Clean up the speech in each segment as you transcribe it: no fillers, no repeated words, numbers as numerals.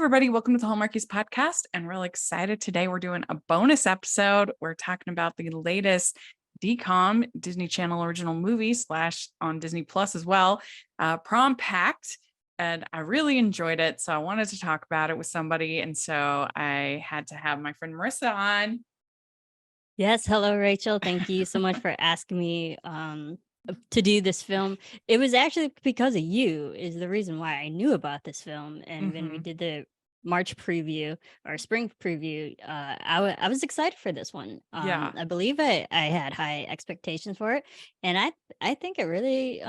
everybody. Welcome to the Hallmarkies podcast. And we're really excited today. We're doing a bonus episode. We're talking about the latest DCOM, Disney Channel original movie / on Disney Plus as well, Prom Pact. And I really enjoyed it. So I wanted to talk about it with somebody. And so I had to have my friend Marisa on. Yes. Hello, Rachel. Thank you so much for asking me to do this film. It was actually because of you is the reason why I knew about this film. And when we did the March preview or spring preview, I was excited for this one. Yeah. I believe I had high expectations for it. And I think it really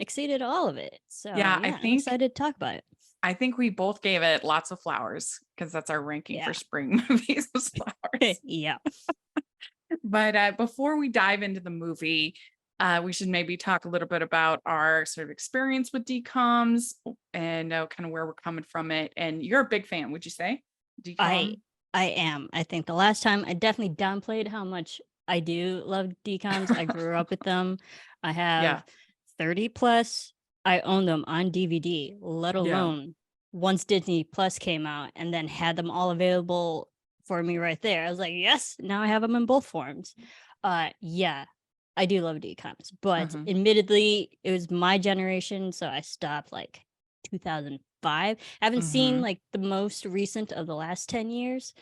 exceeded all of it. So Yeah, I'm excited to talk about it. I think we both gave it lots of flowers because that's our ranking for spring movies was flowers. Yeah. But before we dive into the movie, we should maybe talk a little bit about our sort of experience with DCOMs and kind of where we're coming from it. And you're a big fan, would you say? DCOM? I am. I think the last time I definitely downplayed how much I do love DCOMs. I grew up with them. I have 30 plus. I own them on DVD, let alone once Disney Plus came out and then had them all available for me right there. I was like, yes, now I have them in both forms. Yeah, I do love DCOMs, but admittedly, it was my generation, so I stopped like 2005. I haven't seen like the most recent of the last 10 years,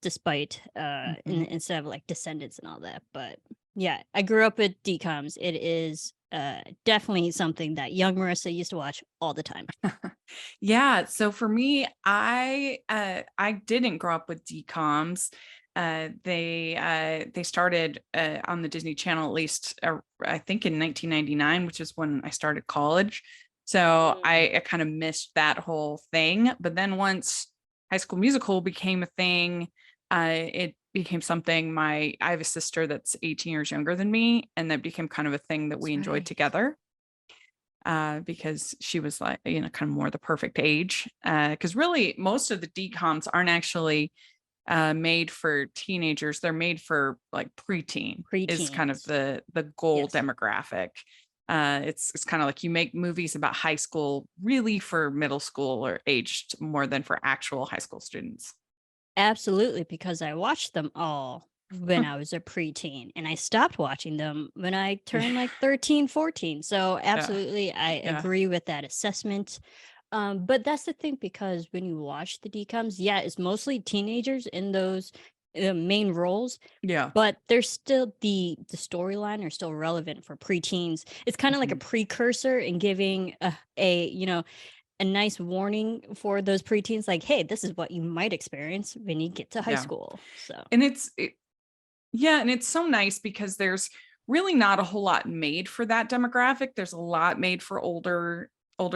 despite instead of like Descendants and all that. But yeah, I grew up with DCOMs. It is definitely something that young Marisa used to watch all the time. Yeah. So for me, I didn't grow up with DCOMs. They started on the Disney Channel, at least I think in 1999, which is when I started college. So I kind of missed that whole thing. But then once High School Musical became a thing, it became something I have a sister that's 18 years younger than me, and that became kind of a thing that we enjoyed together. Because she was like, kind of more the perfect age. Because really, most of the DCOMs aren't actually made for teenagers. They're made for like preteen is kind of the goal demographic. It's kind of like you make movies about high school really for middle school or aged more than for actual high school students. Absolutely, because I watched them all when I was a preteen, and I stopped watching them when I turned like 13, 14. So absolutely, I agree with that assessment. But that's the thing, because when you watch the DCOMs, it's mostly teenagers in those main roles. Yeah. But there's still the storyline are still relevant for preteens. It's kind of like a precursor in giving a nice warning for those preteens, like, hey, this is what you might experience when you get to high school. So, and it's so nice because there's really not a whole lot made for that demographic. There's a lot made for older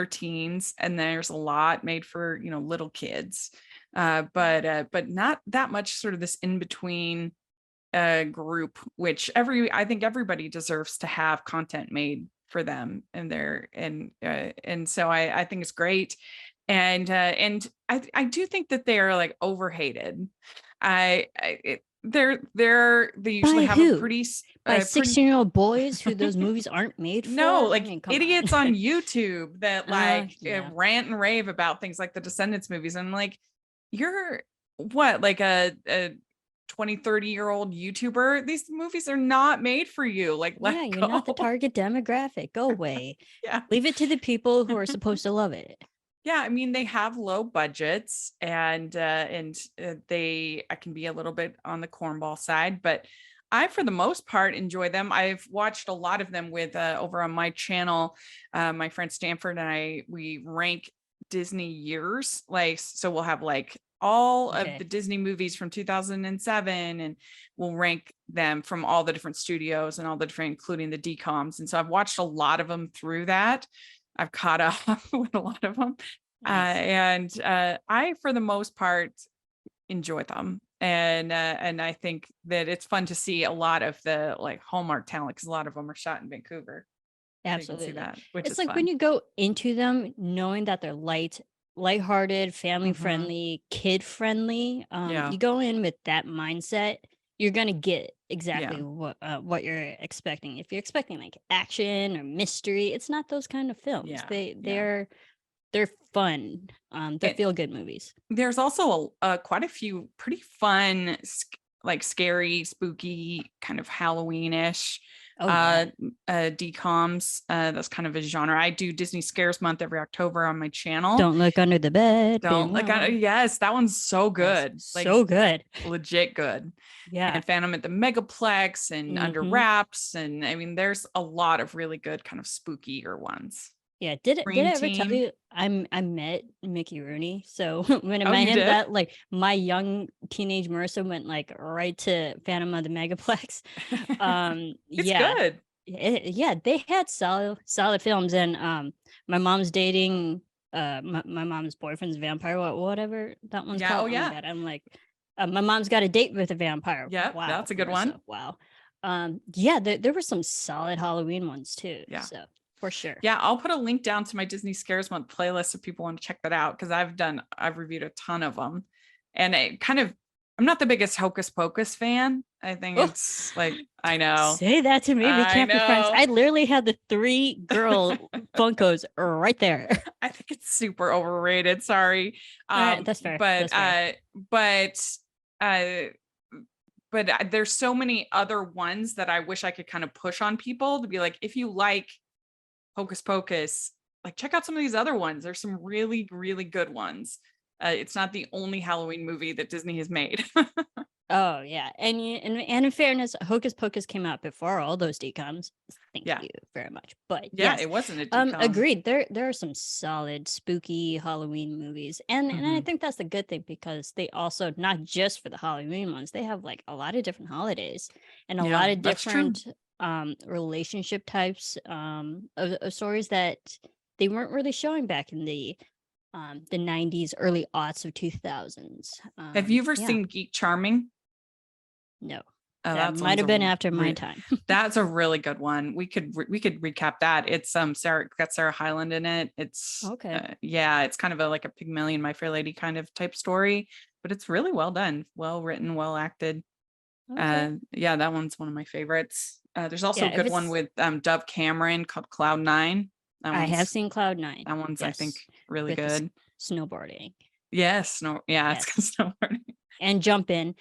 teens, and there's a lot made for little kids, but not that much sort of this in between group, which I think everybody deserves to have content made for them and so I think it's great. And I do think that they are like overhated. They usually have a pretty by 16-year-old boys who those movies aren't made for. No, like idiots on YouTube that rant and rave about things like the Descendants movies. And like, you're what, like a 20, 30-year-old YouTuber? These movies are not made for you. Like, you're not the target demographic. Go away. Leave it to the people who are supposed to love it. Yeah, I mean, they have low budgets, and they can be a little bit on the cornball side, but I, for the most part, enjoy them. I've watched a lot of them with over on my channel. My friend Stanford and we rank Disney years. Like, so we'll have like all of the Disney movies from 2007, and we'll rank them from all the different studios and all the different, including the DCOMs. And so I've watched a lot of them through that. I've caught up with a lot of them. And I, for the most part, enjoy them. And I think that it's fun to see a lot of the like Hallmark talent, because a lot of them are shot in Vancouver. Absolutely. So that, which it's is like fun. When you go into them knowing that they're lighthearted, family friendly, kid friendly. You go in with that mindset, you're gonna get exactly what you're expecting. If you're expecting like action or mystery, it's not those kind of films. They're fun. They're feel good movies. There's also quite a few pretty fun, like scary, spooky, kind of Halloween-ish DCOMs. That's kind of a genre. I do Disney Scares Month every October on my channel. Don't Look Under the Bed. Don't like yes, that one's so good. Yes, like so good. Legit good. Yeah. And Phantom at the Megaplex and Under Wraps. And I mean, there's a lot of really good kind of spookier ones. Yeah, did I ever tell you I met Mickey Rooney? So when I met him, that like my young teenage Marissa went like right to Phantom of the Megaplex. It's good. Yeah, they had solid films, and my mom's dating my mom's boyfriend's vampire, whatever that one's called. Oh yeah. I'm like, my mom's got a date with a vampire. Yeah, wow, that's a good one. Wow. Yeah, there were some solid Halloween ones too. Yeah. So for sure. Yeah, I'll put a link down to my Disney Scares Month playlist if people want to check that out, because I've reviewed a ton of them. And I'm not the biggest Hocus Pocus fan. I think it's like, I know. Say that to me. We can't be friends. I literally had the 3 girl Funkos right there. I think it's super overrated. Sorry. That's fair. But there's so many other ones that I wish I could kind of push on people to be like, if you like Hocus Pocus, like check out some of these other ones. There's some really, really good ones. It's not the only Halloween movie that Disney has made. Oh yeah, and in fairness, Hocus Pocus came out before all those DCOMs. Thank you very much. But yeah, yes, it wasn't a DCOM. Agreed. There are some solid spooky Halloween movies, and I think that's the good thing, because they also, not just for the Halloween ones, they have like a lot of different holidays and a lot of different relationship types of stories that they weren't really showing back in the 90s, early aughts of 2000s. Have you ever seen Geek Charming? No. That might have been after my time. That's a really good one. We could recap that. It's got Sarah Hyland in it. It's okay. It's kind of like a Pygmalion My Fair Lady kind of type story, but it's really well done, well written, well acted. Okay. That one's one of my favorites. There's also a good one with Dove Cameron called Cloud 9. I have seen Cloud 9. That one's I think really good. Snowboarding. Yes, it's snowboarding. And jump in,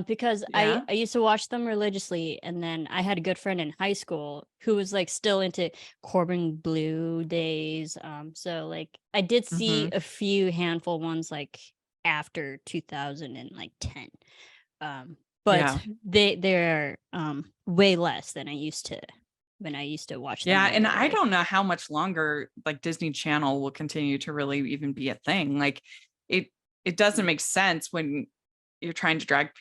because I used to watch them religiously, and then I had a good friend in high school who was like still into Corbin Bleu days. So like I did see a few handful ones like after 2010, but they're way less than I used to when I used to watch them. Yeah, and I don't know how much longer like Disney Channel will continue to really even be a thing. Like it doesn't make sense when you're trying to drag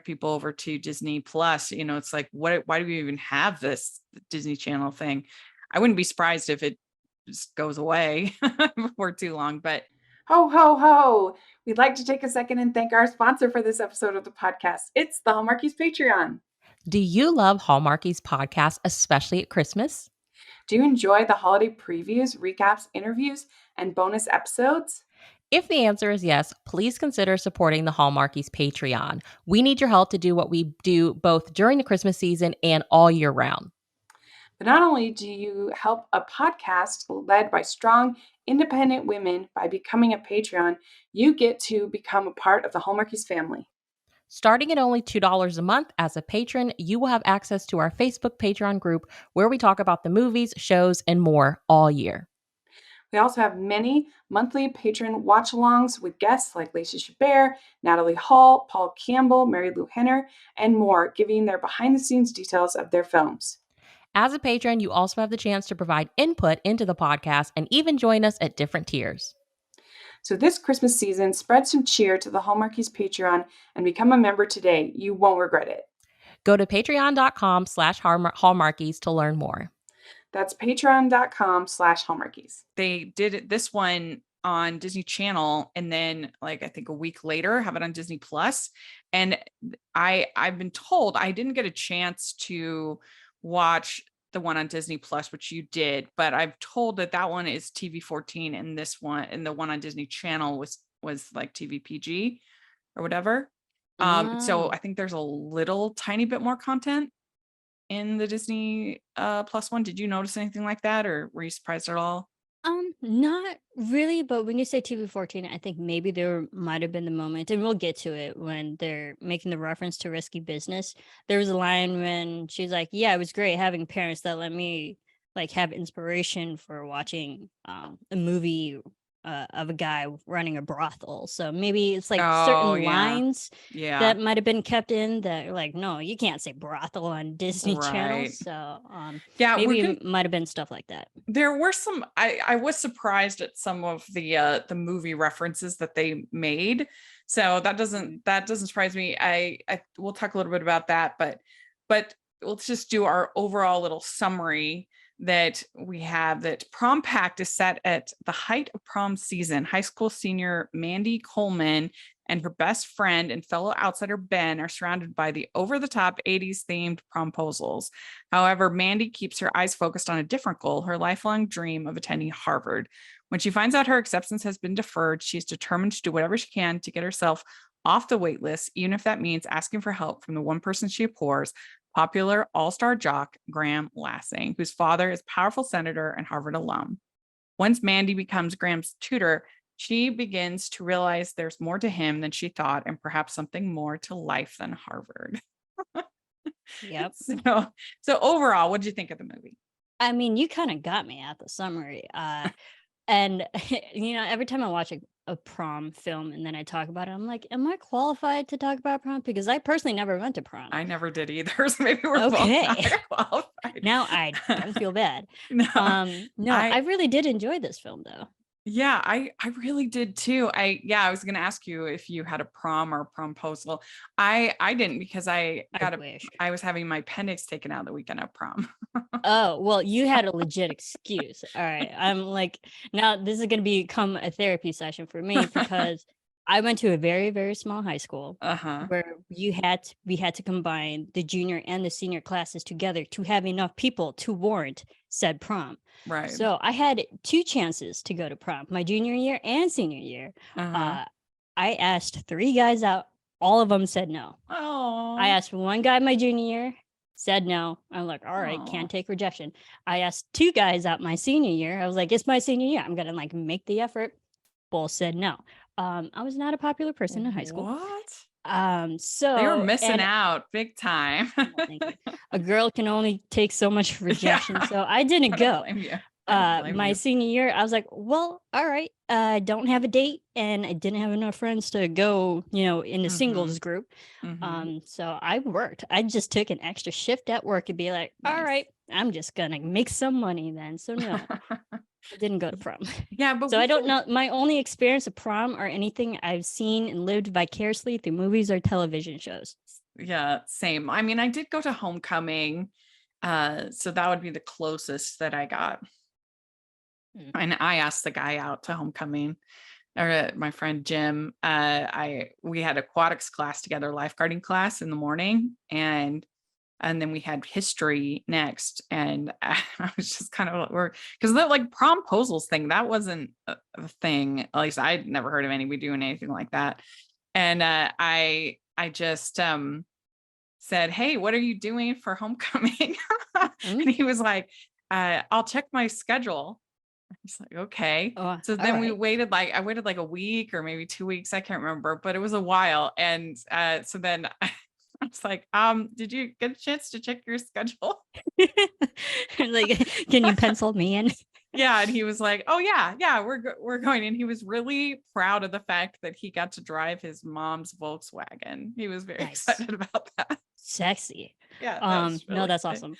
people over to Disney Plus. It's like, why do we even have this Disney Channel thing? I wouldn't be surprised if it just goes away before too long. But ho, ho, ho. We'd like to take a second and thank our sponsor for this episode of the podcast. It's the Hallmarkies Patreon. Do you love Hallmarkies podcast, especially at Christmas? Do you enjoy the holiday previews, recaps, interviews, and bonus episodes? If the answer is yes, please consider supporting the Hallmarkies Patreon. We need your help to do what we do both during the Christmas season and all year round. But not only do you help a podcast led by strong, independent women by becoming a Patreon, you get to become a part of the Hallmarkies family. Starting at only $2 a month as a patron, you will have access to our Facebook Patreon group where we talk about the movies, shows, and more all year. We also have many monthly patron watch-alongs with guests like Lacey Chabert, Natalie Hall, Paul Campbell, Mary Lou Henner, and more, giving their behind-the-scenes details of their films. As a patron, you also have the chance to provide input into the podcast and even join us at different tiers. So this Christmas season, spread some cheer to the Hallmarkies Patreon and become a member today. You won't regret it. Go to patreon.com/Hallmarkies to learn more. That's patreon.com/Hallmarkies. They did this one on Disney Channel, and then like I think a week later have it on Disney Plus. And I've been told, I didn't get a chance to watch the one on Disney Plus, which you did, but I've told that one is TV-14, and this one and the one on Disney Channel was like TV PG or whatever. So I think there's a little tiny bit more content in the Disney Plus one. Did you notice anything like that, or were you surprised at all? Not really, but when you say TV-14, I think maybe there might have been the moment, and we'll get to it when they're making the reference to risky business. There was a line when she's like, "Yeah, it was great having parents that let me like have inspiration for watching a movie of a guy running a brothel." So maybe it's like Oh, certain yeah. lines Yeah. that might have been kept in that are like, no, you can't say brothel on Disney Channel. Right. So Yeah, maybe it might have been stuff like that. there were some I was surprised at some of the movie references that they made. So Mhm. that doesn't surprise me. I we'll talk a little bit about that, but let's just do our overall little summary that we have. That Prom Pact is set at the height of prom season. High school senior Mandy Coleman and her best friend and fellow outsider Ben are surrounded by the over-the-top 80s themed promposals. However, Mandy keeps her eyes focused on a different goal, her lifelong dream of attending Harvard. When she finds out her acceptance has been deferred, she's determined to do whatever she can to get herself off the wait list, even if that means asking for help from the one person she abhors, popular all-star jock Graham Lassing, whose father is a powerful senator and Harvard alum. Once Mandy becomes Graham's tutor, she begins to realize there's more to him than she thought, and perhaps something more to life than Harvard. Yep. So, so overall, what did you think of the movie? I mean, you kind of got me at the summary. And every time I watch a prom film and then I talk about it, I'm like, am I qualified to talk about prom? Because I personally never went to prom. I never did either, so maybe we're both not Okay. qualified. Now I don't feel bad. No, No, I I really did enjoy this film though. yeah, I really did too. I was gonna ask you if you had a prom or promposal. I didn't because I wish. I was having my appendix taken out the weekend of prom. Oh, well, you had a legit excuse. All right. I'm like, now this is going to become a therapy session for me because I went to a very, very small high school Uh-huh. where we had to combine the junior and the senior classes together to have enough people to warrant said prom. Right. So I had two chances to go to prom, my junior year and senior year. Uh-huh. Uh, I asked three guys out. All of them said no. I Oh. asked one guy my junior year, said no. I'm like, all right, Oh. can't take rejection. I asked two guys out my senior year. I was like, it's my senior year. I'm gonna like make the effort. Both said no. I was not a popular person in high school. What? They were So missing and out big time. well, thank you. A girl can only take so much Yeah. rejection. So I didn't I don't go. blame you. I don't blame My you. senior year, I was like, well, all right. I don't have a date and I didn't have enough friends to go, in a Mhm. singles group. Mhm. So I worked. I just took an extra shift at work and be like, all Nice. right, I'm just gonna make some money then. So no, I didn't go to prom. Yeah, but So we I don't can know. My only experience of prom or anything I've seen and lived vicariously through movies or television shows. yeah, same. I mean, I did go to homecoming. So that would be the closest that I got. Mm. And I asked the guy out to homecoming, or my friend Jim. I we had aquatics class together, lifeguarding class in the morning, and then we had history next. And I was just kind of because the like promposals thing that wasn't a thing. At least I'd never heard of anybody doing anything like that. And I just said, "Hey, what are you doing for homecoming?" Mm. And he was like, "I'll check my schedule." I was like, "Okay." Oh, So all then right. I waited like a week or maybe 2 weeks, I can't remember, but it was a while. And so then I was like, did you get a chance to check your schedule?" Like, can you pencil me in? Yeah, and he was like, "Oh yeah, yeah, we're going." And he was really proud of the fact that he got to drive his mom's Volkswagen. He was very Nice. excited about that. Sexy. Yeah, that was No, really that's good. awesome.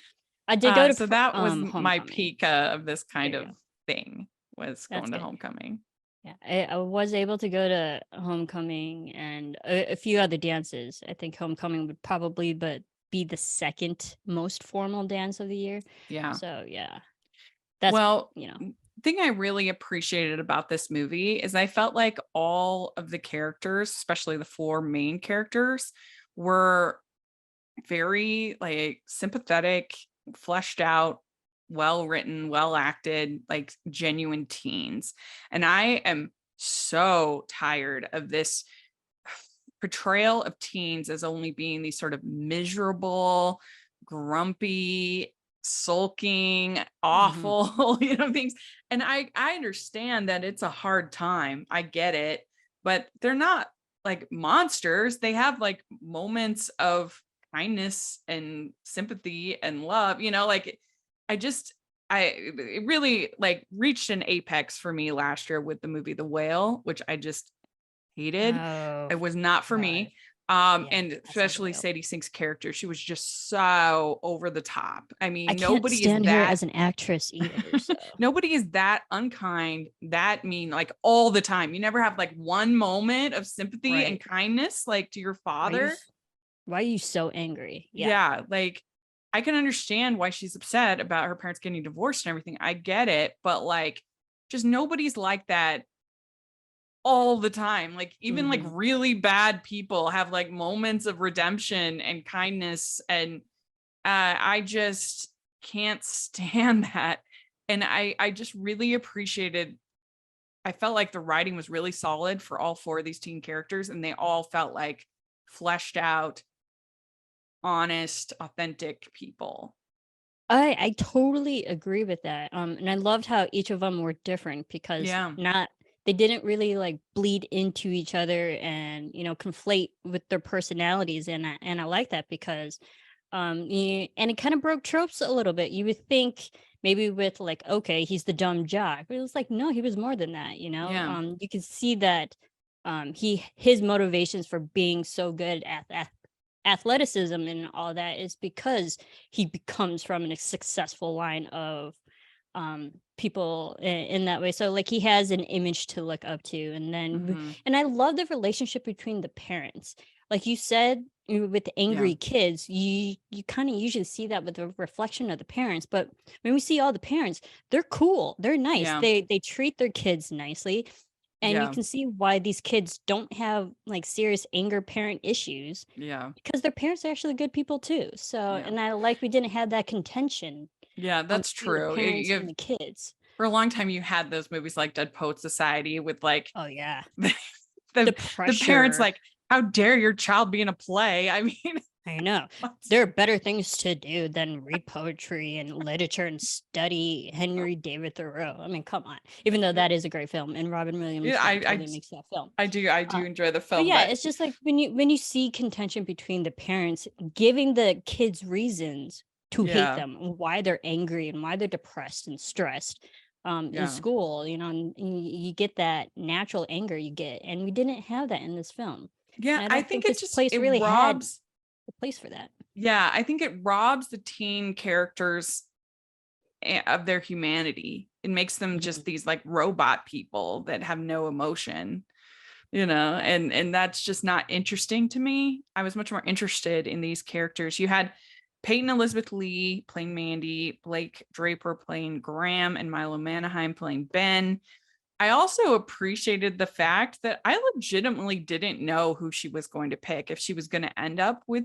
I did go to So that was my homecoming. peak of this kind There you of go. thing was That's going to good. homecoming. Yeah, I was able to go to homecoming and a few other dances. I think homecoming would probably but be the second most formal dance of the year. Yeah. So yeah, that's Well, you know. thing I really appreciated about this movie is I felt like all of the characters, especially the four main characters, were very like sympathetic, fleshed out, well written, well acted, like genuine teens. And I am so tired of this portrayal of teens as only being these sort of miserable, grumpy, sulking, Hmm. awful, things. And I understand that it's a hard time. I get it, but they're not like monsters. They have like moments of kindness and sympathy and love, like I just it really like reached an apex for me last year with the movie The Whale, which I just hated. Oh It was not for God. me. Yeah, And I saw The especially Whale. Sadie Sink's character, she was just so over the top. I I mean, can't stand her as an actress either. So nobody is that unkind, that mean, like all the time. You never have like one moment of sympathy and right. kindness, like to your Why you father. why are you so angry? Yeah. Yeah, like I can understand why she's upset about her parents getting divorced and everything. I get it, but like just nobody's like that all the time. Like even like Hmm. really bad people have like moments of redemption and kindness, and I just can't stand that. And I just really appreciated, I felt like the writing was really solid for all four of these teen characters, and they all felt like fleshed out, honest, authentic people. I totally agree with that. And I loved how each of them were different because Yeah. not they didn't really like bleed into each other and conflate with their personalities, and I like that because and it kind of broke tropes a little bit. You would think maybe with like, okay, he's the dumb jock, but it was like, no, he was more than that. Yeah. You can see that his motivations for being so good at athleticism and all that is because he becomes from a successful line of people in that way. So like he has an image to look up to, Hmm. and I love the relationship between the parents. Like you said, with the Yeah. angry kids, you kind of usually see that with the reflection of the parents. But when we see all the parents, they're cool, they're nice, Yeah. they treat their kids nicely, and you Yeah. can see why these kids don't have like serious anger parent issues Yeah. because their parents are actually good people too. So, Yeah. and I like we didn't have that contention Yeah. That's between the true. parents and the kids. For a long time, you had those movies like Dead Poet Society with like Oh yeah, the, the the parents pressure. like, how dare your child be in a play? I mean, I know. what's- There are better things to do than read poetry and literature and study Henry David Thoreau. I mean, come on. Even though that is a great film, and Robin yeah, Williams totally makes that film. I do enjoy the But film, yeah, but it's just like when you see contention between the parents, giving the kids reasons to hate yeah, them, and why they're angry and why they're depressed and stressed in yeah, school, and you get that natural anger you get, and we didn't have that in this film. yeah. And I I don't think think it this just place it really had robs. a place for that. Yeah, I think it robs the teen characters of their humanity. It makes them just Mhm. these like robot people that have no emotion, and that's just not interesting to me. I was much more interested in these characters. You had Peyton Elizabeth Lee playing Mandy, Blake Draper playing Graham, and Milo Manheim playing Ben. I also appreciated the fact that I legitimately didn't know who she was going to pick, if she was going to end up with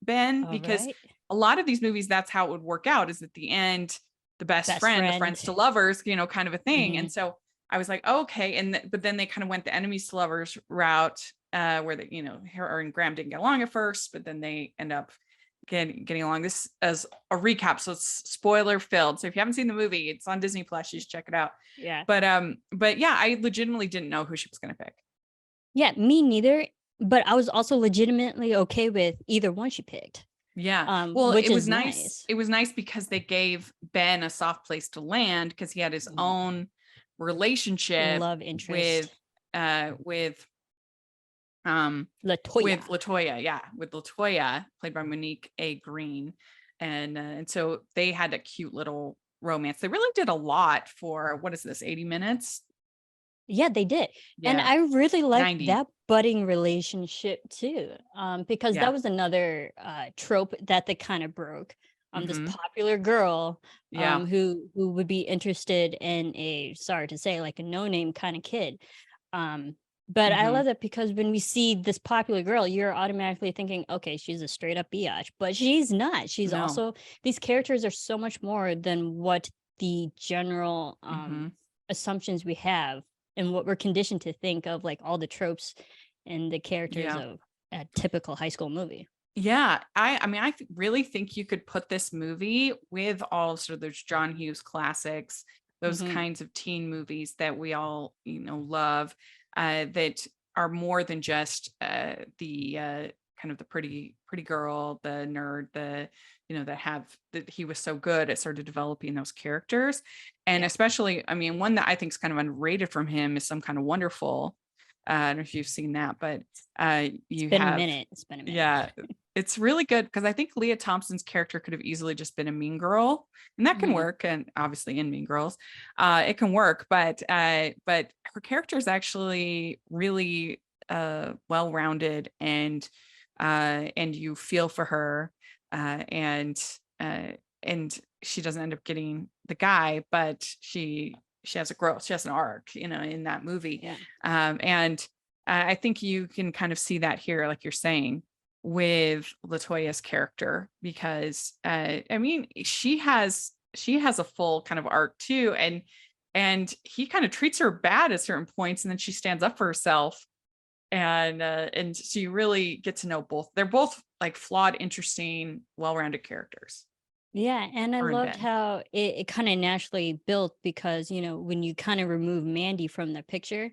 Ben, All because right. a lot of these movies, that's how it would work out, is at the end, the best Best friend, the friend. friends to lovers, kind of a thing. Hmm. And so I was like, oh, okay. But then they kind of went the enemies to lovers route, where her and Graham didn't get along at first, but then they end up getting along. This as a recap, so it's spoiler filled. So if you haven't seen the movie, it's on Disney Plus. You should check it out. Yeah. But yeah, I legitimately didn't know who she was going to pick. Yeah, me neither. But I was also legitimately okay with either one she picked, Yeah. Well, which it was is nice. nice. It was nice because they gave Ben a soft place to land, because he had his Mhm. own relationship Love with interest. with um Latoya. with Latoya. Yeah, with Latoya, played by Monique A. Green. And so they had a cute little romance. They really did a lot for, what is this, 80 minutes? Yeah, they did. And Yeah. I really liked 90. that budding relationship too. Because Yeah. that was another trope that they kind of broke. This Hmm. popular girl Yeah. who would be interested in a, sorry to say, like a no-name kind of kid. But I Hmm. love that because when we see this popular girl, you're automatically thinking, okay, she's a straight up biatch, but she's not. She's No. also, these characters are so much more than what the general Hmm. assumptions we have and what we're conditioned to think of, like all the tropes and the characters Yeah. of a typical high school movie. Yeah, I mean, really think you could put this movie with all sort of those John Hughes classics, those Hmm. kinds of teen movies that we all, love, that are more than just the kind of the pretty girl, the nerd, that he was so good at sort of developing those characters. And Yeah. especially, I mean, one that I think is kind of underrated from him is Some Kind of Wonderful. I don't know if you've seen that, but It's you been a have, minute. It's been a minute. yeah, it's really good because I think Leah Thompson's character could have easily just been a mean girl, and that can Hmm. work. And obviously, in Mean Girls, it can work. But her character is actually really well-rounded, and you feel for her, and she doesn't end up getting the guy, but she has a growth, she has an arc, in that movie, Yeah. and I think you can kind of see that here, like you're saying, with Latoya's character, because I mean, she has a full kind of arc too, and he kind of treats her bad at certain points, and then she stands up for herself, and so you really get to know both. They're both like flawed, interesting, well-rounded characters. Yeah, and I Her and loved Ben. how it kind of naturally built because, when you kind of remove Mandy from the picture,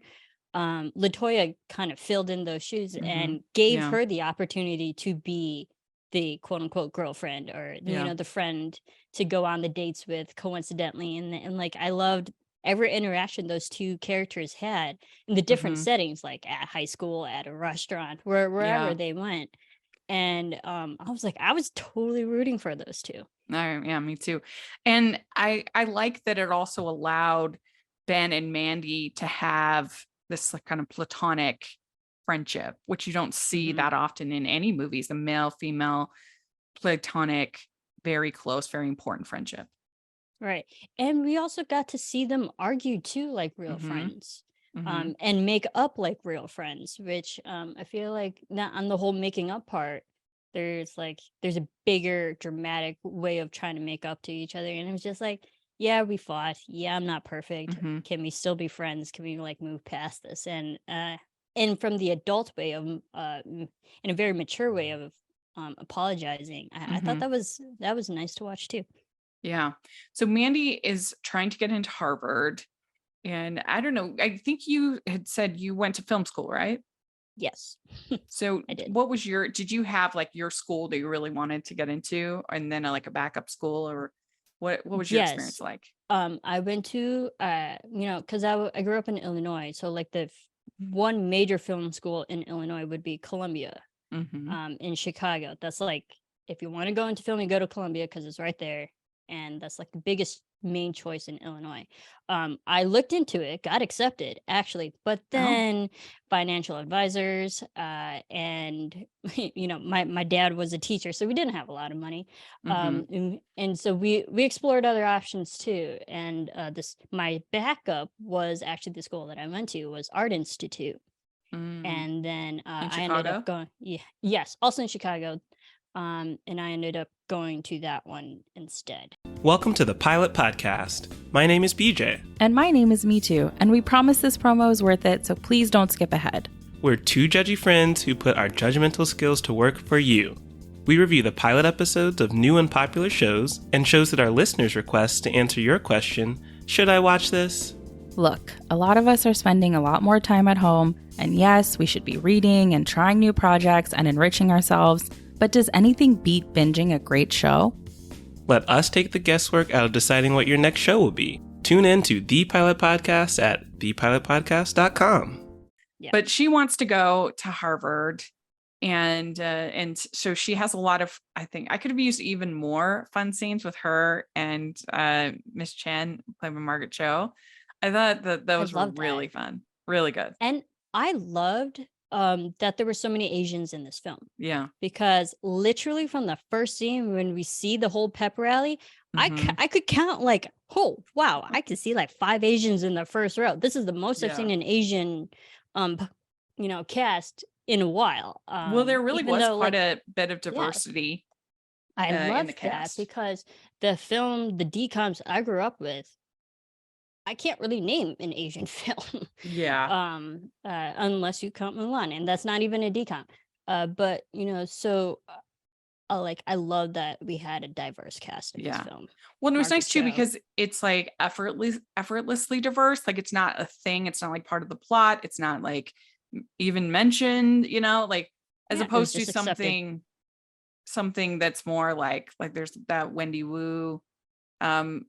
Latoya kind of filled in those shoes Hmm. and gave Yeah, her the opportunity to be the quote unquote girlfriend, or, yeah. the friend to go on the dates with coincidentally. And like, I loved every interaction those two characters had in the different Hmm. settings, like at high school, at a restaurant, wherever Yeah. they went. And I was like, I was totally rooting for those two. Yeah, me too. And I like that it also allowed Ben and Mandy to have this like kind of platonic friendship, which you don't see Hmm. that often in any movies, a male female platonic, very close, very important friendship. Right. And we also got to see them argue too, like real Mhm. friends, Mhm. and make up like real friends, which I feel like not on the whole making up part, there's a bigger dramatic way of trying to make up to each other. And it was just like, yeah, we fought. Yeah, I'm not perfect. Mhm. Can we still be friends? Can we like move past this? And from the adult way of in a very mature way of apologizing, I thought Mhm. that was nice to watch too. Yeah. So Mandy is trying to get into Harvard, and I don't know, I think you had said you went to film school, right? Yes. So I did. what was did you have like your school that you really wanted to get into, and then like a backup school, or what was your experience Yes. like? I went to because I grew up in Illinois, so like one major film school in Illinois would be Columbia, Mhm. in Chicago. That's like, if you want to go into film, you go to Columbia because it's right there, and that's like the biggest main choice in Illinois. I looked into it, got accepted actually, but Oh. then financial advisors, and my dad was a teacher, so we didn't have a lot of money, Mhm. and so we explored other options too. And this my backup was actually the school that I went to was Art Institute, Mm. and then In I ended up Chicago? going, yeah, yes, also in Chicago, and I ended up going to that one instead. Welcome to the Pilot Podcast. My name is BJ. And my name is Me Too, and we promise this promo is worth it, so please don't skip ahead. We're two judgy friends who put our judgmental skills to work for you. We review the pilot episodes of new and popular shows and shows that our listeners request to answer your question, should I watch this? Look, a lot of us are spending a lot more time at home, and yes, we should be reading and trying new projects and enriching ourselves, but does anything beat binging a great show? Let us take the guesswork out of deciding what your next show will be. Tune in to The Pilot Podcast at thepilotpodcast.com. Yeah. But she wants to go to Harvard, and so she has a lot of, I think I could have used even more fun scenes with her and Miss Chen, played by Margaret Cho. I thought that I those were love that. really fun, really good. And I loved that there were so many Asians in this film, Yeah. because literally from the first scene when we see the whole pep rally, Mhm. I could count like, oh wow, I could see like 5 Asians in the first row. This is the most I've Yeah. seen an Asian cast in a while. Well, there really Even was though, quite like, a bit of yeah, diversity I in the love that cast. because the film, the DCOMs I grew up with, I can't really name an Asian film, Yeah. unless you count Mulan, and that's not even a decom. But so I love that we had a diverse cast in this film. Well, and it was Margaret nice too Cho. because it's like effortlessly diverse. Like it's not a thing. It's not like part of the plot. It's not like even mentioned, you know, like as Yeah, it was opposed to just accepted. something that's more like there's that Wendy Wu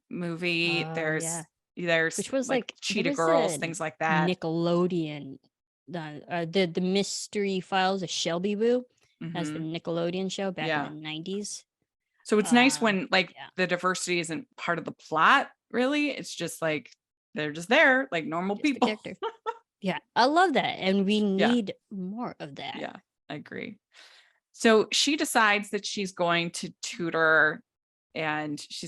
movie. Oh yeah, There's which was like there Cheetah was Girls, a things like that. Nickelodeon, the Mystery Files of Shelby Woo, as the Hmm. Nickelodeon show back in Yeah. the 90s. So it's nice when like Yeah, the diversity isn't part of the plot, really. It's just like they're just there, like normal just the people. character. Yeah, I love that, and we Yeah. need more of that. Yeah, I agree. So she decides that she's going to tutor and she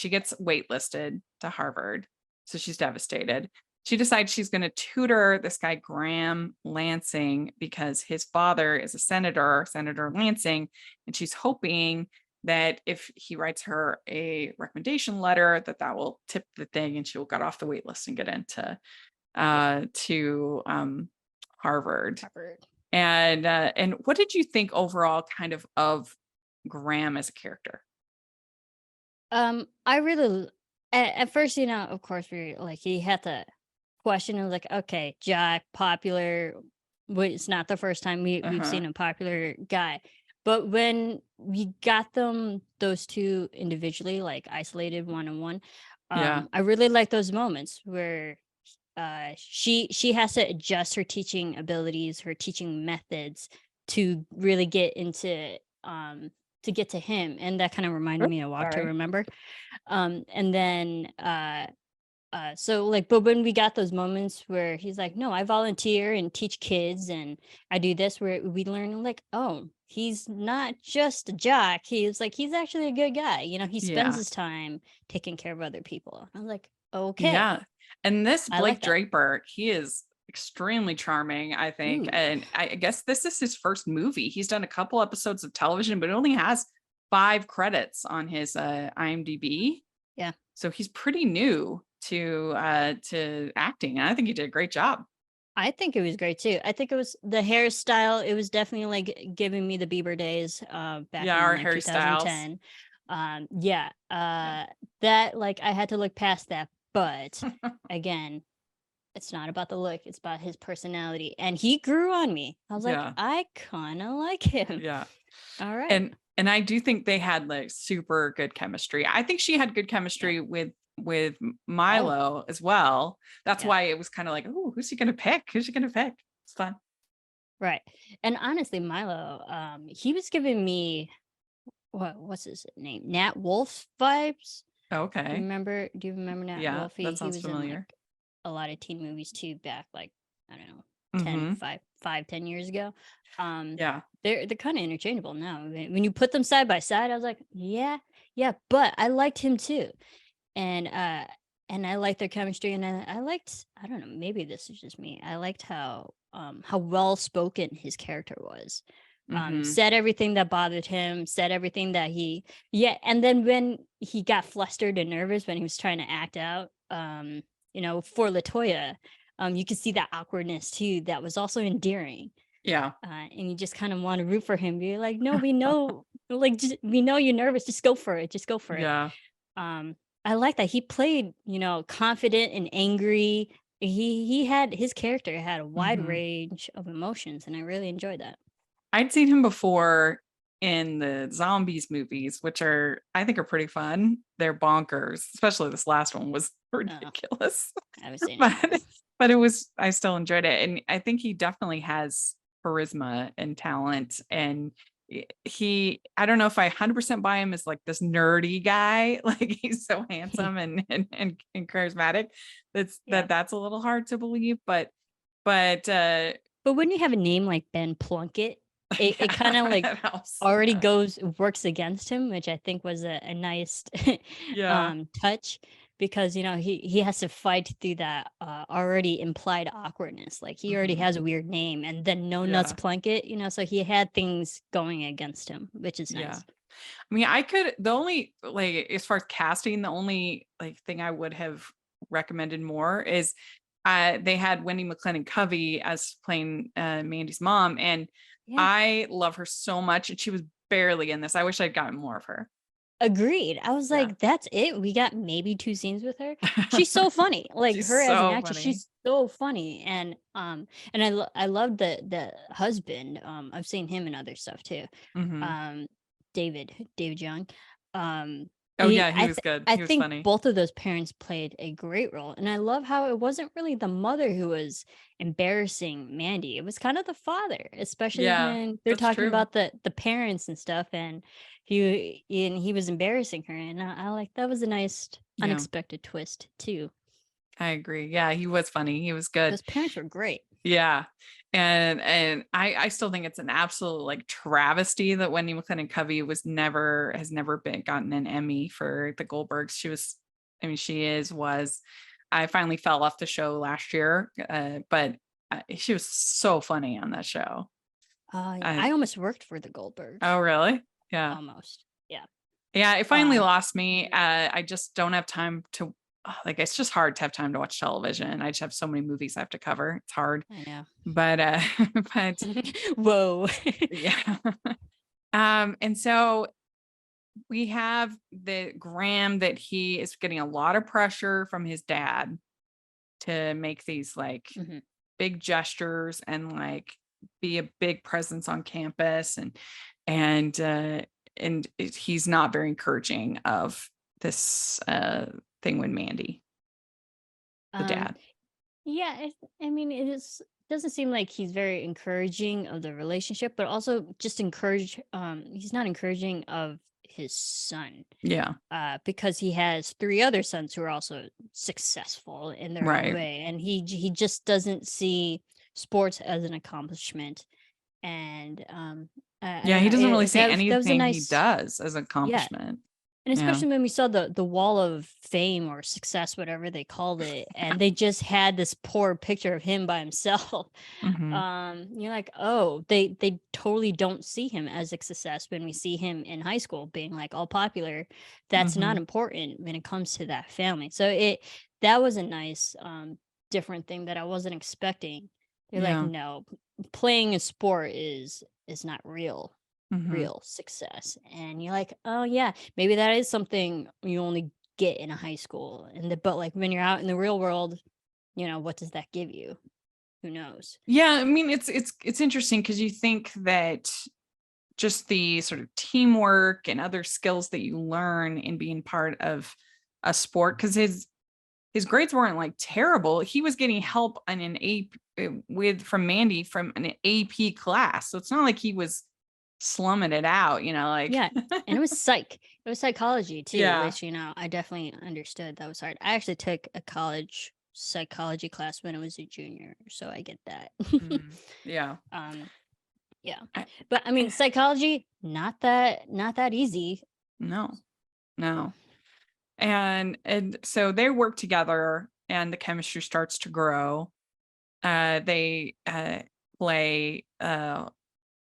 gets waitlisted to Harvard. So she's devastated. She decides she's going to tutor this guy, Graham Lansing, because his father is a senator, Senator Lansing. And she's hoping that if he writes her a recommendation letter, that will tip the thing and she will get off the wait list and get into Harvard. And what did you think overall kind of Graham as a character? I really at first, of course, we like he had to question. It was like, okay, Jack, popular. It's not the first time we've seen a popular guy, but when we got those two individually, like isolated one on one, I really like those moments where she has to adjust her teaching abilities, her teaching methods to really get into to get to him, and that kind of reminded me of Walk to Remember. And then so like, but when we got those moments where he's like, no, I volunteer and teach kids and I do this, where we learn like, oh, he's not just a jock, he's actually a good guy, he spends his time taking care of other people. I was like, okay. Yeah. And this I Blake like that. Draper, he is extremely charming, I think. Ooh. And I guess this is his first movie. He's done a couple episodes of television, but it only has 5 credits on his IMDb. Yeah. So he's pretty new to acting. And I think he did a great job. I think it was great too. I think it was the hairstyle. It was definitely like giving me the Bieber days back in our like Harry 2010. That like I had to look past that. But again, it's not about the look, it's about his personality. And he grew on me. I was like, I kind of like him. Yeah. All right. And I do think they had like super good chemistry. I think she had good chemistry with Milo as well. That's why it was kind of like, oh, who's he gonna pick? Who's he gonna pick? It's fun. Right. And honestly, Milo, he was giving me what's his name? Nat Wolf vibes. Okay. Do you remember Nat Wolf? That sounds familiar. In like a lot of teen movies too, back like, I don't know, 10 years ago. They're kind of interchangeable now. When you put them side by side, I was like, yeah, but I liked him too. And I liked their chemistry, and I liked, I don't know, maybe this is just me, I liked how well spoken his character was. Said everything that bothered him, said everything that and then when he got flustered and nervous when he was trying to act out for LaToya, you could see that awkwardness too, that was also endearing. And you just kind of want to root for him, be like, no, we know we know you're nervous, just go for it. I like that he played confident and angry. His character had a wide range of emotions, and I really enjoyed that. I'd seen him before in the zombies movies, which I think are pretty fun. They're bonkers, especially this last one was ridiculous. I haven't seen it. But I still enjoyed it. And I think he definitely has charisma and talent. And I don't know if I 100% buy him as like this nerdy guy. Like he's so handsome and charismatic. That's a little hard to believe, but when you have a name like Ben Plunkett, it kind of like already works against him, which I think was a nice touch, because he has to fight through that already implied awkwardness. Like he already has a weird name, and then No Nuts Plunkett, so he had things going against him, which is nice. I mean, the only like as far as casting, the only like thing I would have recommended more is they had Wendy McLennan Covey as playing Mandy's mom, and I love her so much, and she was barely in this. I wish I'd gotten more of her. Agreed. I was like, that's it. We got maybe 2 scenes with her. She's so funny. Like She's her as an so actress, funny. she's so funny. And I love the husband. I've seen him in other stuff too. Mhm. David Young. Oh yeah, he was good. I He was think funny. both of those parents played a great role. And I love how it wasn't really the mother who was embarrassing Mandy. It was kind of the father, especially Yeah, when they're that's talking true. about the parents and stuff. And he was embarrassing her. And I like that was a nice Yeah, unexpected twist too. I agree. Yeah, he was funny. He was good. Those parents were great. Yeah. And I still think it's an absolute like travesty that Wendy McLendon-Covey has never been gotten an Emmy for the Goldbergs. Was. I finally fell off the show last year, but she was so funny on that show. I almost worked for the Goldbergs. Oh, really? Yeah. Almost. Yeah. Yeah, it finally lost me. I just don't have time to like it's just hard to have time to watch television. I just have so many movies I have to cover. It's hard. I know. But but whoa. yeah. And so we have the Graham that he is getting a lot of pressure from his dad to make these like big gestures and like be a big presence on campus and he's not very encouraging of this thing with Mandy, the dad. Yeah, I mean, doesn't seem like he's very encouraging of the relationship, but also just he's not encouraging of his son. Yeah. Because he has 3 other sons who are also successful in their own way, and he just doesn't see sports as an accomplishment. And he doesn't really see anything he does as an accomplishment. And especially when we saw the wall of fame or success, whatever they called it, and they just had this poor picture of him by himself. You're like, oh, they totally don't see him as a success when we see him in high school being like all popular. That's not important when it comes to that family. So that was a nice different thing that I wasn't expecting. They're like, no, playing a sport is not real success. And you're like, oh yeah, maybe that is something you only get in a high school. But like when you're out in the real world, what does that give you? Who knows? Yeah, I mean, it's interesting because you think that just the sort of teamwork and other skills that you learn in being part of a sport, because his grades weren't like terrible. He was getting help on from Mandy from an AP class. So it's not like he was slumming it out, like and it was psychology too, which I definitely understood that was hard. I actually took a college psychology class when I was a junior, so I get that. But I mean, psychology not that easy. No. And so they work together and the chemistry starts to grow. They play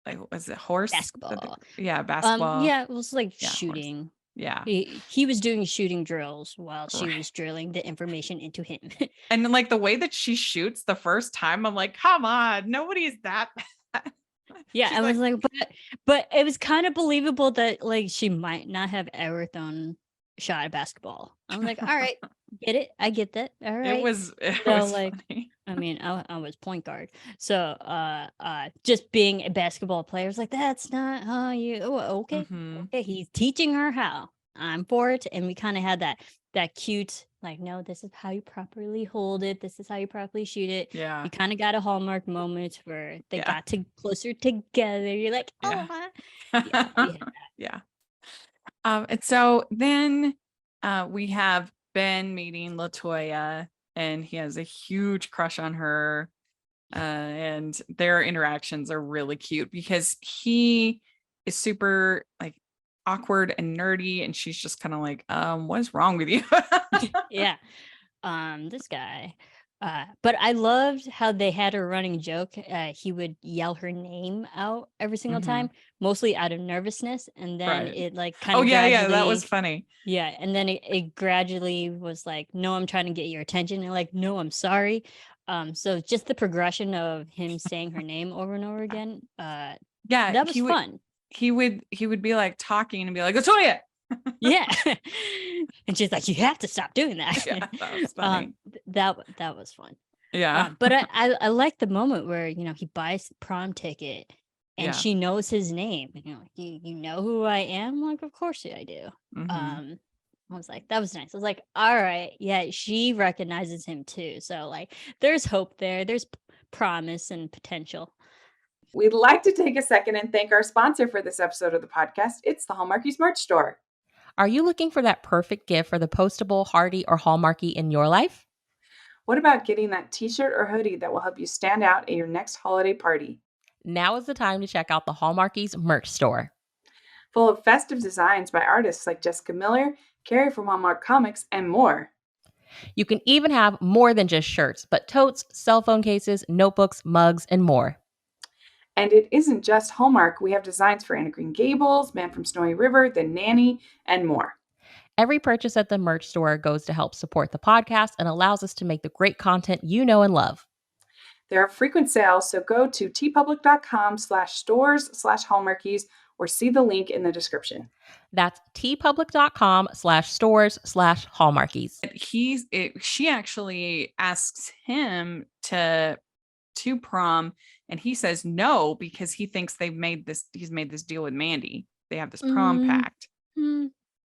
like was it horse basketball? Basketball. It was like shooting. Horse. Yeah, he was doing shooting drills while she was drilling the information into him. And then, like the way that she shoots the first time, I'm like, come on, nobody's that bad. I was like, but it was kind of believable that like she might not have ever thrown a shot at basketball. I'm like, all right, get it, I get that. All right, it was like funny. I mean, I was point guard, so just being a basketball player is like, that's not how you. Oh, okay, okay. He's teaching her how. I'm for it, and we kind of had that cute, like, no, this is how you properly hold it. This is how you properly shoot it. Yeah, you kind of got a Hallmark moment where they got closer together. You're like, oh, and so then we have Ben meeting LaToya. And he has a huge crush on her. And their interactions are really cute because he is super like awkward and nerdy. And she's just kind of like, what is wrong with you? This guy. But I loved how they had a running joke. He would yell her name out every single time, mostly out of nervousness, and then it like kind of that was funny. And then it gradually was like, no, I'm trying to get your attention, and like, no, I'm sorry. So just the progression of him saying her name over and over again, that was fun. he would be like talking and be like, Latoya. Yeah. And she's like, you have to stop doing that. Yeah, that was funny. That was fun. Yeah. But I like the moment where, he buys the prom ticket and Yeah. she knows his name. You know who I am? Like, of course I do. Mhm. I was like, that was nice. I was like, all right, yeah, she recognizes him too. So like, there's hope there. There's promise and potential. We'd like to take a second and thank our sponsor for this episode of the podcast. It's the Hallmarkies merch store. Are you looking for that perfect gift for the postable, Hardy, or Hallmarky in your life? What about getting that t-shirt or hoodie that will help you stand out at your next holiday party? Now is the time to check out the Hallmarkies merch store. Full of festive designs by artists like Jessica Miller, Carrie from Hallmark Comics, and more. You can even have more than just shirts, but totes, cell phone cases, notebooks, mugs, and more. And it isn't just Hallmark. We have designs for Anna Green Gables, Man from Snowy River, The Nanny, and more. Every purchase at the merch store goes to help support the podcast and allows us to make the great content you know and love. There are frequent sales, so go to tpublic.com/stores/Hallmarkies or see the link in the description. That's tpublic.com/stores/Hallmarkies. She actually asks him to prom, and he says no because he thinks he's made this deal with Mandy. They have this prom pact.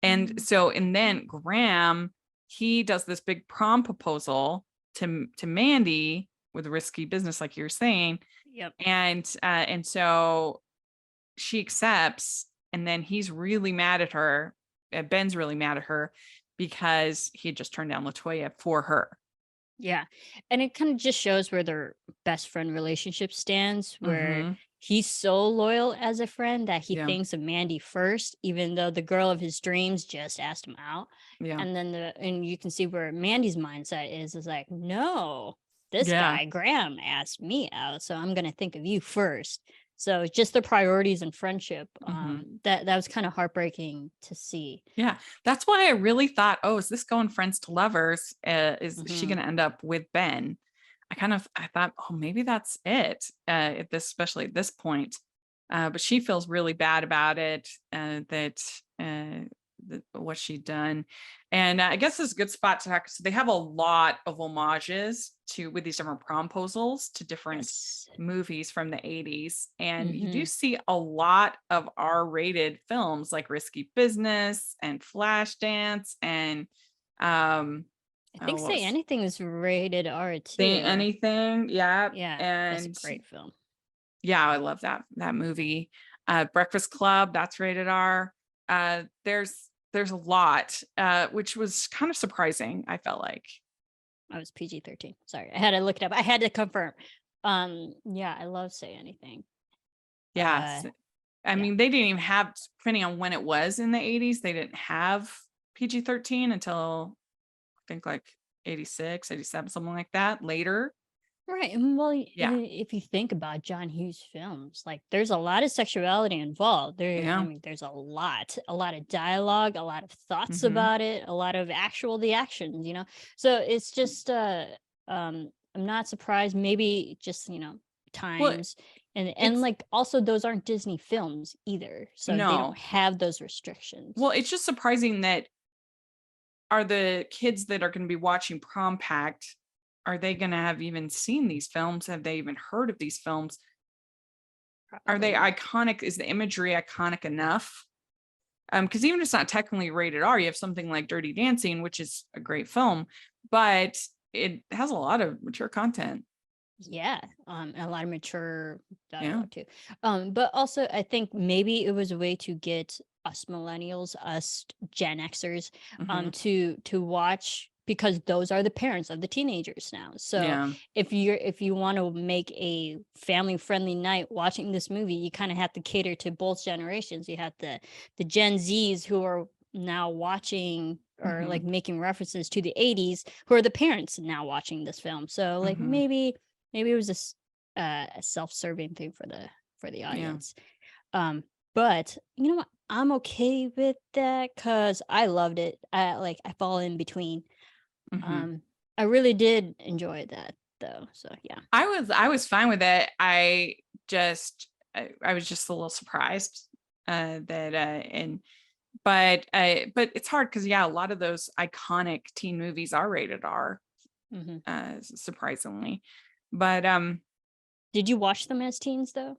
And so, and then Graham, he does this big prom proposal to Mandy with risky business, like you're saying. Yep. And so she accepts, and then he's really mad at her. Ben's really mad at her because he had just turned down Latoya for her. Yeah. And it kind of just shows where their best friend relationship stands, where he's so loyal as a friend that he thinks of Mandy first, even though the girl of his dreams just asked him out. Yeah. And then and you can see where Mandy's mindset is like, no, this guy, Graham, asked me out, so I'm going to think of you first. So it's just the priorities and friendship. That was kind of heartbreaking to see. Yeah. That's why I really thought, oh, is this going friends to lovers? Is she going to end up with Ben? I thought, oh, maybe that's it especially at this point. But she feels really bad about it, what she'd done. And I guess it's a good spot to talk. So they have a lot of homages with these different promposals to different movies from the 80s. And you do see a lot of R-rated films like Risky Business and Flashdance and I think Say Anything is rated R too. Say Anything, yeah. And that's a great film. Yeah, I love that movie. Breakfast Club, that's rated R. There's a lot, which was kind of surprising, I felt like. I was PG-13. Sorry, I had to look it up. I had to confirm. Yeah, I love Say Anything. Yeah. I mean, they didn't even have, depending on when it was in the 80s, they didn't have PG-13 until I think like 86, 87, something like that later. Right. Well, if you think about John Hughes films, like there's a lot of sexuality involved. I mean, there's a lot of dialogue, a lot of thoughts about it, a lot of the actions, So it's just, I'm not surprised. Maybe just, times and like also those aren't Disney films either. So they don't have those restrictions. Well, it's just surprising that are the kids that are going to be watching Prom Pact, are they going to have even seen these films? Have they even heard of these films? Are they iconic? Is the imagery iconic enough? Because even if it's not technically rated R, you have something like Dirty Dancing, which is a great film, but it has a lot of mature content. Yeah, and a lot of mature dialogue too. But also I think maybe it was a way to get us millennials, us Gen Xers, to watch, because those are the parents of the teenagers now. So if you want to make a family friendly night watching this movie, you kind of have to cater to both generations. You have the Gen Zs who are now watching or like making references to the 80s, who are the parents now watching this film. So like maybe it was a self-serving thing for the audience. But you know what? I'm okay with that because I loved it. I fall in between. I really did enjoy that though. So yeah. I was fine with it. I was just a little surprised But it's hard because a lot of those iconic teen movies are rated R, surprisingly. But did you watch them as teens though?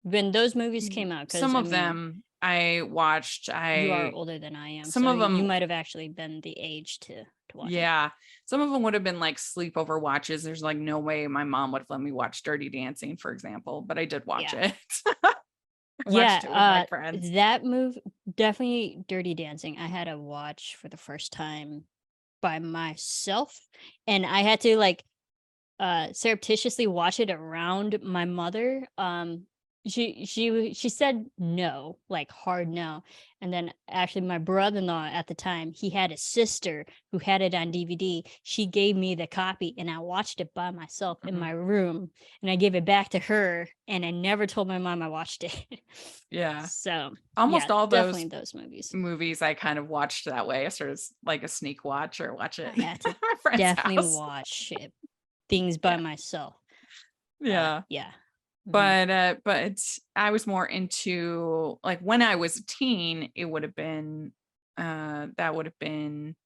When those movies came out? Some of them I watched. You are older than I am. Some so of them you might have actually been the age to watch. Yeah. Some of them would have been like sleepover watches. There's like no way my mom would have let me watch Dirty Dancing, for example, but I did watch it. I watched it with my friends. That movie, definitely Dirty Dancing. I had to watch for the first time by myself, and I had to like surreptitiously watch it around my mother. She said no, like hard no. And then actually my brother-in-law at the time, he had a sister who had it on DVD. She gave me the copy and I watched it by myself in my room, and I gave it back to her, and I never told my mom I watched it. Yeah. So almost all those movies I kind of watched that way. I sort of like a sneak watch or watch it I had to at my friend's definitely house. watch it, things by myself. Yeah. But I was more into, like, when I was a teen, it would have been that would have been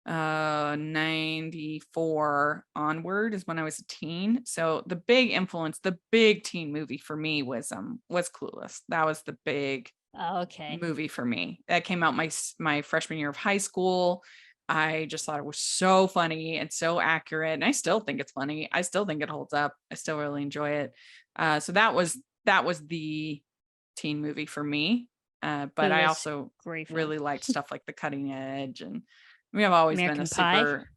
94 onward is when I was a teen. So the big influence, the big teen movie for me was Clueless. That was the big movie for me. That came out my freshman year of high school. I just thought it was so funny and so accurate. And I still think it's funny. I still think it holds up. I still really enjoy it. So that was the teen movie for me. But I also really liked stuff like The Cutting Edge, and I've always been a super.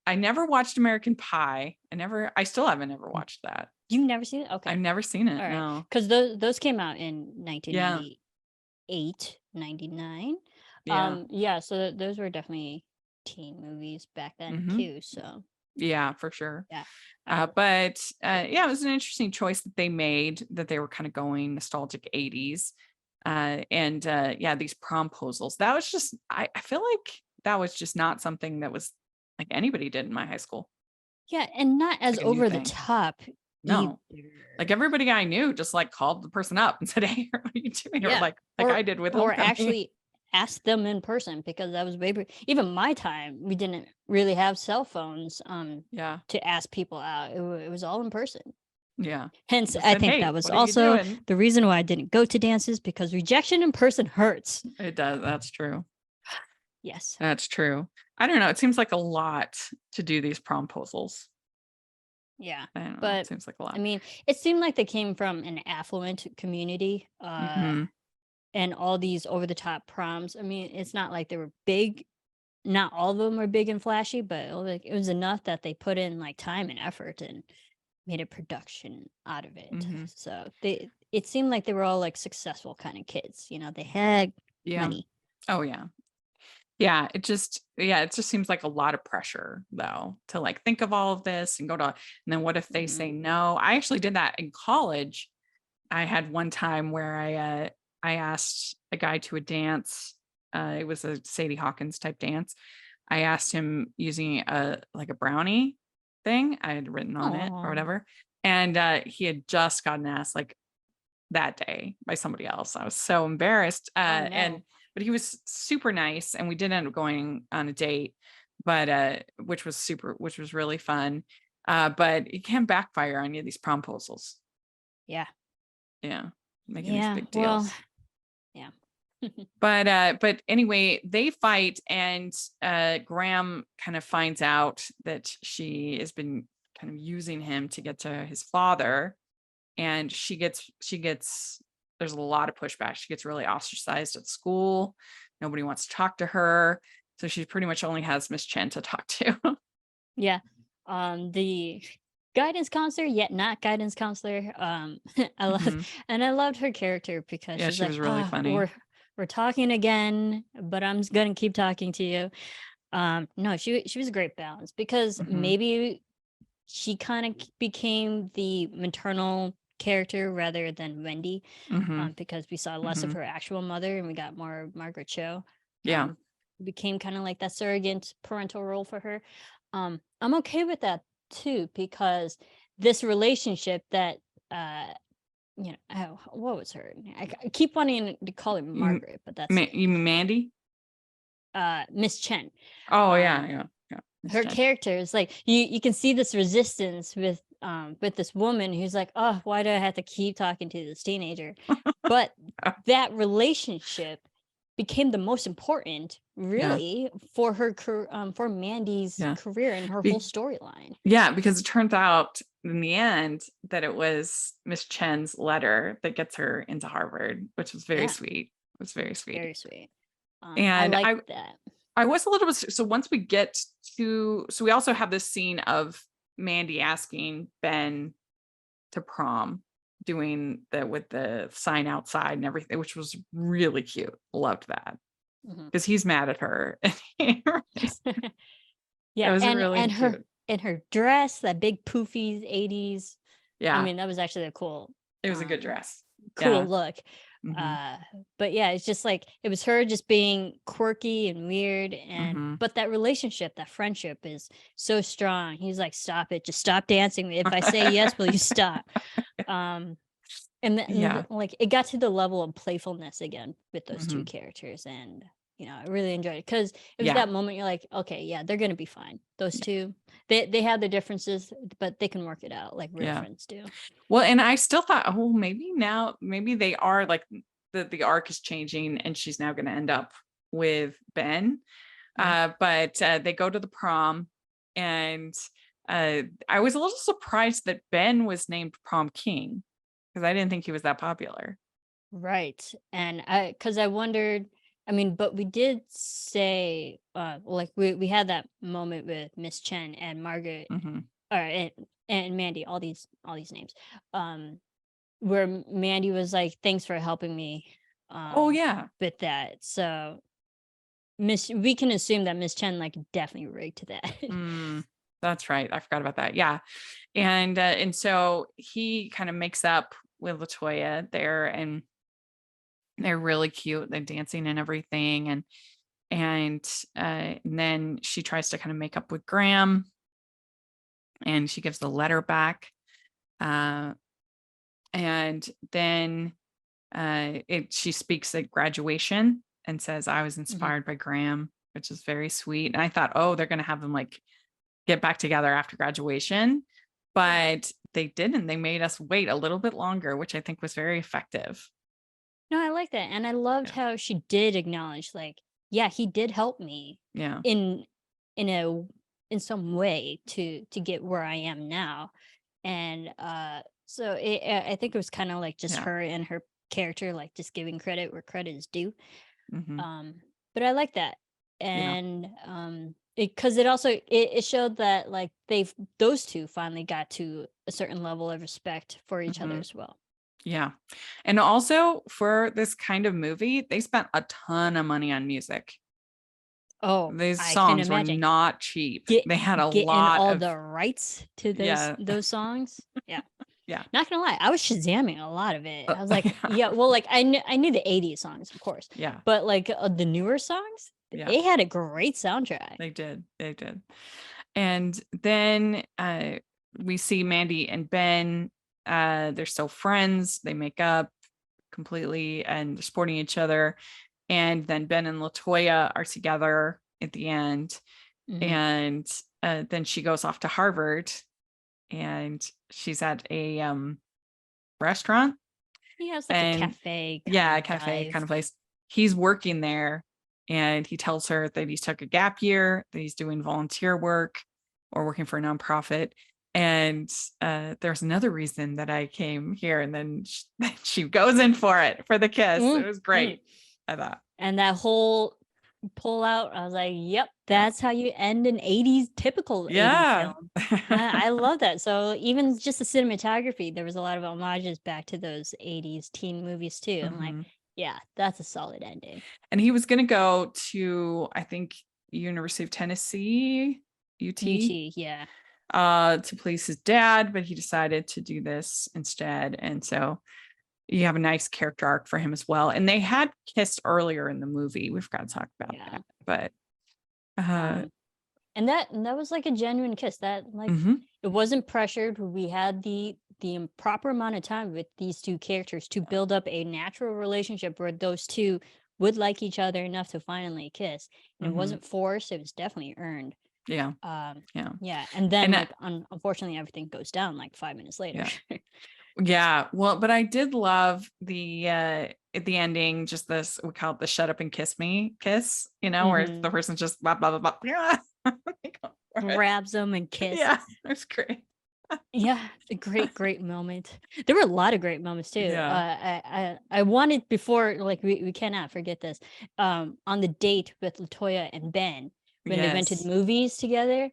I never watched American Pie. I still haven't ever watched that. You've never seen it? Okay. I've never seen it. Right. No, because those came out in 1998, 99. So those were definitely teen movies back then too. So yeah, for sure. But it was an interesting choice that they made, that they were kind of going nostalgic 80s. These promposals, that was just, I feel like that was just not something that was like anybody did in my high school. Yeah, and not as like over the top. No, like everybody I knew just like called the person up and said, "Hey, what are you doing?" Or like I did with Homecoming. Or actually ask them in person, because that was even my time, we didn't really have cell phones to ask people out. It was all in person. Hence I think that was also the reason why I didn't go to dances, because rejection in person hurts. It does. That's true. Yes, that's true. I don't know, it seems like a lot to do these promposals. But it seems like a lot. I mean, it seemed like they came from an affluent community. And all these over-the-top proms. I mean, it's not like they were big. Not all of them were big and flashy, but it was enough that they put in like time and effort and made a production out of it. So it seemed like they were all like successful kind of kids. They had money. Oh yeah. It just seems like a lot of pressure though, to like think of all of this and go to, and then what if they say no? I actually did that in college. I had one time where I asked a guy to a dance. It was a Sadie Hawkins type dance. I asked him using a brownie thing I had written on it or whatever. And he had just gotten asked like that day by somebody else. I was so embarrassed. But he was super nice, and we did end up going on a date, but which was really fun. But it can backfire on you, these promposals. Yeah. Making these big deals. Well, but anyway, they fight, and Graham kind of finds out that she has been kind of using him to get to his father, and she gets there's a lot of pushback. She gets really ostracized at school. Nobody wants to talk to her, so she pretty much only has Miss Chen to talk to. The guidance counselor, yet not guidance counselor. I loved her character, because she was really funny. We're talking again, but I'm gonna keep talking to you. No, she was a great balance, because maybe she kind of became the maternal character rather than Wendy, because we saw less of her actual mother and we got more of Margaret Cho. Became kind of like that surrogate parental role for her. I'm okay with that too, because this relationship that what was her? I keep wanting to call her Margaret, but that's you mean Mandy? Miss Chen. Oh yeah. Miss Her Chen. character is like you can see this resistance with this woman who's like, oh, why do I have to keep talking to this teenager? But that relationship became the most important, really, for her for Mandy's career and her whole storyline. Yeah, because it turns out in the end that it was Miss Chen's letter that gets her into Harvard, which was very sweet. It was very sweet. Very sweet. And I like that. I was a little bit, so once we get to, so we also have this scene of Mandy asking Ben to prom, doing with the sign outside and everything, which was really cute. Loved that. Because he's mad at her. It was really cute. And her dress, that big poofy 80s. Yeah. I mean, that was actually a cool. It was a good dress. Cool look. But yeah, it's just like it was her just being quirky and weird, and but that relationship, that friendship is so strong. He's like, stop it, just stop dancing. If I say yes, will you stop? And then like it got to the level of playfulness again with those two characters, and I really enjoyed it because it was that moment you're like, okay, yeah, they're gonna be fine. Those two, they have the differences, but they can work it out like real friends do. Well, and I still thought, oh, maybe they are like the arc is changing, and she's now going to end up with Ben. But they go to the prom, and I was a little surprised that Ben was named prom king because I didn't think he was that popular. Right, and because I wondered. I mean, but we did say, like we had that moment with Miss Chen and Margaret, and Mandy, all these names, where Mandy was like, "Thanks for helping me." With that, so we can assume that Miss Chen like definitely rigged that. That's right. I forgot about that. Yeah, and so he kind of makes up with LaToya there, and they're really cute. They're dancing and everything. And then she tries to kind of make up with Graham, and she gives the letter back. And then she speaks at graduation and says, I was inspired by Graham, which is very sweet. And I thought, oh, they're going to have them like get back together after graduation. But they didn't. They made us wait a little bit longer, which I think was very effective. No, I like that. And I loved how she did acknowledge, like, yeah, he did help me in some way to get where I am now. And so I think it was kind of like just her and her character, like just giving credit where credit is due. But I like that. And because it also it showed that like those two finally got to a certain level of respect for each other as well. Yeah. And also for this kind of movie, they spent a ton of money on music. Oh, these songs were not cheap. They had a lot all of the rights to those songs. Yeah. Yeah. Not gonna lie, I was Shazamming a lot of it. I was like, well, like I knew the 80s songs, of course. Yeah. But like the newer songs, they had a great soundtrack. They did. And then we see Mandy and Ben. They're still friends. They make up completely and they're supporting each other. And then Ben and LaToya are together at the end. And then she goes off to Harvard, and she's at a restaurant. Yeah, it's like a cafe. A cafe kind of place. He's working there, and he tells her that he's took a gap year, that he's doing volunteer work or working for a nonprofit. And there's another reason that I came here. And then she goes in for the kiss. It was great. I thought. And that whole pull out, I was like, yep, that's how you end an 80s typical 80s film. I love that. So even just the cinematography, there was a lot of homages back to those 80s teen movies too. I'm like, yeah, that's a solid ending. And he was going to go to, I think, University of Tennessee, UT, yeah. To please his dad, but he decided to do this instead. And so you have a nice character arc for him as well. And they had kissed earlier in the movie. We forgot to talk about that, but and that was like a genuine kiss. That like it wasn't pressured. We had the the proper amount of time with these two characters to build up a natural relationship where those two would like each other enough to finally kiss. And it wasn't forced, it was definitely earned. Yeah. Yeah. And then And unfortunately everything goes down like 5 minutes later. Yeah. Well, but I did love the at the ending, just this, we call it the shut up and kiss me kiss, where the person just blah blah blah blah. Grabs them and kiss. Yeah, it's great. Yeah, a great moment. There were a lot of great moments too. Yeah. I wanted before, like we cannot forget this. On the date with Latoya and Ben when they went to the movies together,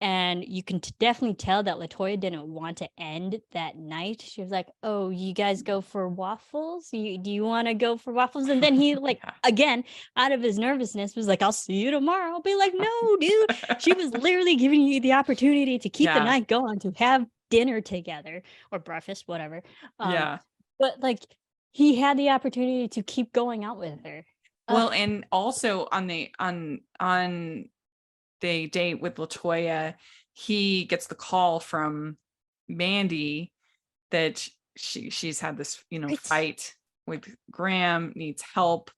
and you can definitely tell that Latoya didn't want to end that night. She was like, "Oh, you guys go for waffles? Do you want to go for waffles?" And then he again, out of his nervousness, was like, "I'll see you tomorrow." I'll be like, "No, dude." She was literally giving you the opportunity to keep the night going, to have dinner together or breakfast, whatever. But he had the opportunity to keep going out with her. Well, and also on the date with Latoya, he gets the call from Mandy that she's had this, fight with Graham, needs help,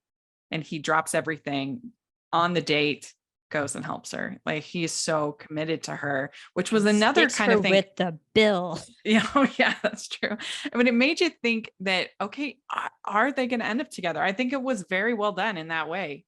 and he drops everything on the date, goes and helps her. Like, he is so committed to her, which was another kind of thing with the bill. Yeah, that's true. I mean, it made you think that, okay, are they going to end up together? I think it was very well done in that way.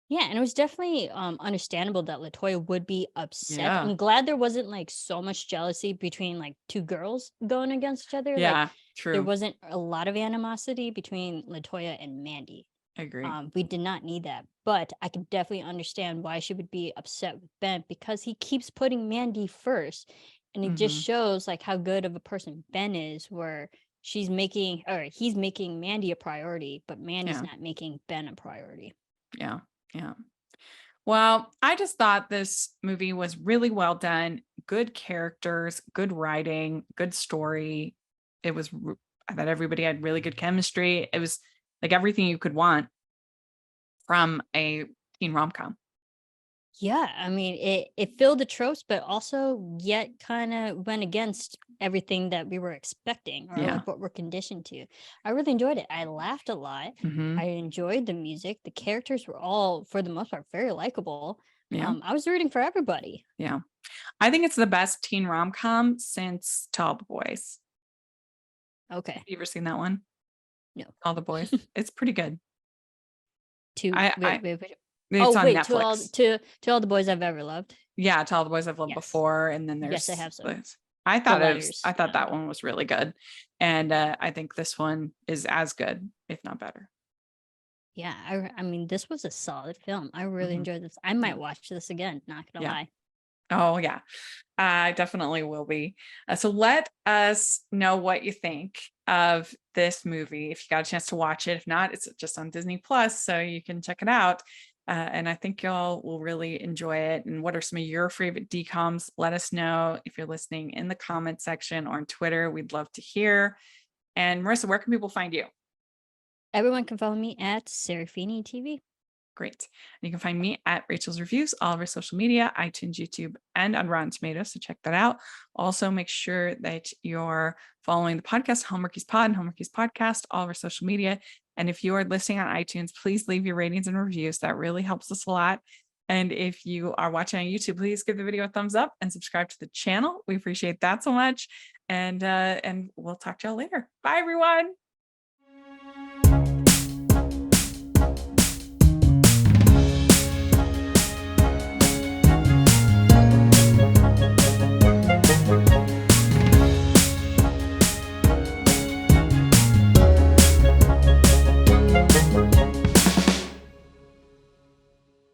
Yeah, and it was definitely understandable that Latoya would be upset. Yeah. I'm glad there wasn't so much jealousy between two girls going against each other. Yeah, true. There wasn't a lot of animosity between Latoya and Mandy. I agree. We did not need that, but I can definitely understand why she would be upset with Ben, because he keeps putting Mandy first, and it just shows how good of a person Ben is, where he's making Mandy a priority, but Mandy's not making Ben a priority. Yeah. Well, I just thought this movie was really well done. Good characters, good writing, good story. I thought everybody had really good chemistry. It was everything you could want from a teen rom-com. Yeah, I mean, it filled the tropes, but also yet kind of went against everything that we were expecting, or what we're conditioned to. I really enjoyed it. I laughed a lot. I enjoyed the music. The characters were all, for the most part, very likable. I was rooting for everybody. Yeah. I think it's the best teen rom-com since To All the Boys. Okay. Have you ever seen that one? No. All the Boys. It's pretty good. It's on Netflix. To All the Boys I've Ever Loved. Yeah, To All the Boys I've Loved Before, and then there's I have some. I thought that one was really good, and I think this one is as good, if not better. Yeah, I mean, this was a solid film. I really enjoyed this. I might watch this again. Not gonna lie. Oh yeah, I definitely will be. So let us know what you think of this movie if you got a chance to watch it. If not, it's just on Disney Plus, so you can check it out. And I think y'all will really enjoy it. And what are some of your favorite DCOMs? Let us know if you're listening in the comment section or on Twitter. We'd love to hear. And Marisa, where can people find you? Everyone can follow me at Serafini TV. Great. And you can find me at Rachel's Reviews, all over social media, iTunes, YouTube, and on Rotten Tomatoes. So check that out. Also, make sure that you're following the podcast, Hallmarkies Pod and Hallmarkies Podcast, all over social media. And if you are listening on iTunes, please leave your ratings and reviews. That really helps us a lot. And if you are watching on YouTube, please give the video a thumbs up and subscribe to the channel. We appreciate that so much. And we'll talk to y'all later. Bye, everyone.